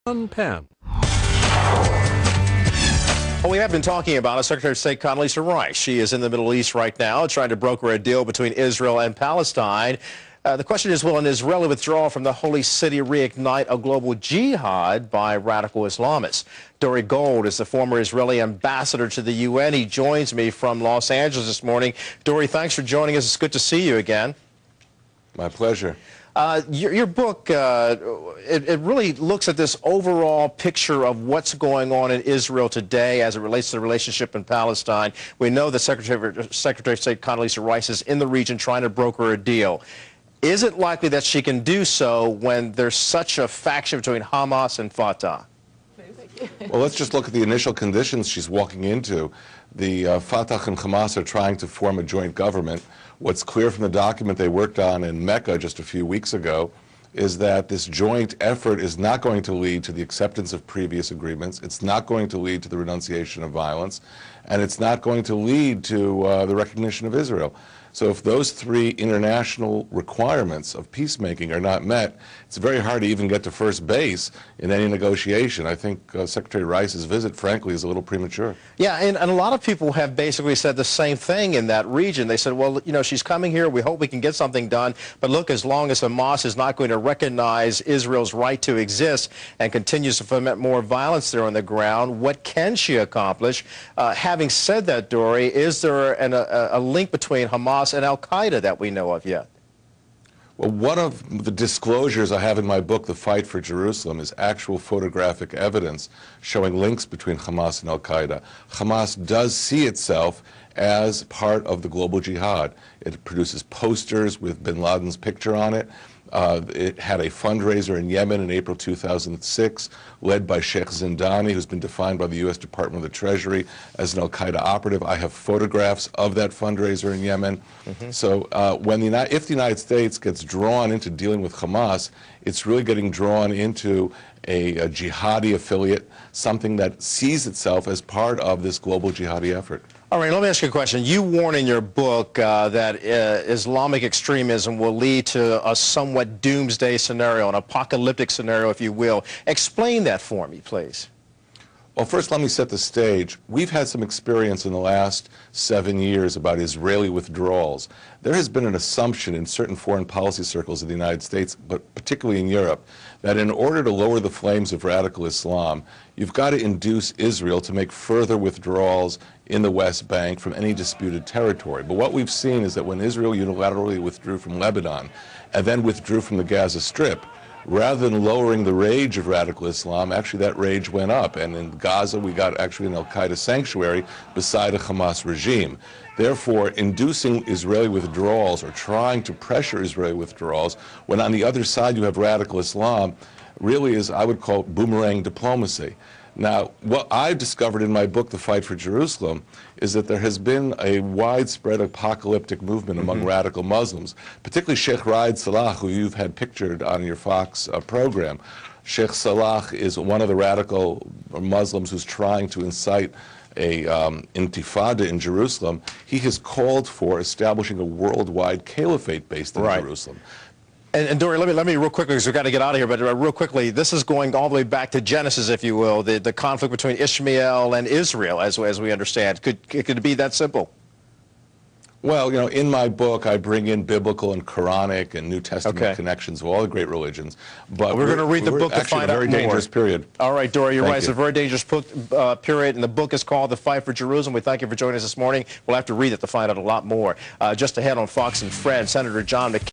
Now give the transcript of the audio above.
Penn. Well, we have been talking about Secretary of State Condoleezza Rice. She is in the Middle East right now trying to broker a deal between Israel and Palestine. The question is, will an Israeli withdrawal from the holy city reignite a global jihad by radical Islamists? Dore Gold is the former Israeli ambassador to the UN. He joins me from Los Angeles this morning. Dore, thanks for joining us. It's good to see you again. My pleasure. Your book, it really looks at this overall picture of what's going on in Israel today as it relates to the relationship in Palestine. We know that Secretary of State Condoleezza Rice is in the region trying to broker a deal. Is it likely that she can do so when there's such a faction between Hamas and Fatah? Well, let's just look at the initial conditions she's walking into. The Fatah and Hamas are trying to form a joint government. What's clear from the document they worked on in Mecca just a few weeks ago is that this joint effort is not going to lead to the acceptance of previous agreements, it's not going to lead to the renunciation of violence, and it's not going to lead to the recognition of Israel. So if those three international requirements of peacemaking are not met, it's very hard to even get to first base in any negotiation. I think Secretary Rice's visit, frankly, is a little premature. Yeah, and a lot of people have basically said the same thing in that region. They said, well, you know, she's coming here, we hope we can get something done, but look, as long as Hamas is not going to recognize Israel's right to exist and continues to foment more violence there on the ground, what can she accomplish? Having said that, Dore, is there a link between Hamas and Al-Qaeda that we know of yet? Well, one of the disclosures I have in my book, The Fight for Jerusalem, is actual photographic evidence showing links between Hamas and Al-Qaeda. Hamas does see itself as part of the global jihad. It produces posters with bin Laden's picture on it. It had a fundraiser in Yemen in April 2006, led by Sheikh Zindani, who's been defined by the U.S. Department of the Treasury as an Al-Qaeda operative. I have photographs of that fundraiser in Yemen. So if the United States gets drawn into dealing with Hamas, it's really getting drawn into a jihadi affiliate, something that sees itself as part of this global jihadi effort. All right, let me ask you a question. You warn in your book that Islamic extremism will lead to a somewhat doomsday scenario, an apocalyptic scenario, if you will. Explain that for me, please. Well, first let me set the stage. We've had some experience in the last 7 years about Israeli withdrawals. There has been an assumption in certain foreign policy circles in the United States, but particularly in Europe, that in order to lower the flames of radical Islam, you've got to induce Israel to make further withdrawals in the West Bank from any disputed territory. But what we've seen is that when Israel unilaterally withdrew from Lebanon and then withdrew from the Gaza Strip, rather than lowering the rage of radical Islam, actually that rage went up. And in Gaza, we got actually an Al-Qaeda sanctuary beside a Hamas regime. Therefore, inducing Israeli withdrawals or trying to pressure Israeli withdrawals, when on the other side you have radical Islam, really is, I would call, boomerang diplomacy. Now, what I've discovered in my book, The Fight for Jerusalem, is that there has been a widespread apocalyptic movement among radical Muslims, particularly Sheikh Raed Salah, who you've had pictured on your Fox program. Sheikh Salah is one of the radical Muslims who's trying to incite a intifada in Jerusalem. He has called for establishing a worldwide caliphate based in Jerusalem. And Dore, let me real quickly, because we've got to get out of here, but real quickly, this is going all the way back to Genesis, if you will, the conflict between Ishmael and Israel, as we understand. Could it be that simple? Well, you know, in my book, I bring in biblical and Quranic and New Testament connections of all the great religions. But we're going to read the book to find out more. It's a very dangerous period. All right, Dore, you're right. It's a very dangerous period, and the book is called The Fight for Jerusalem. We thank you for joining us this morning. We'll have to read it to find out a lot more. Just ahead on Fox and Friends, Senator John McCain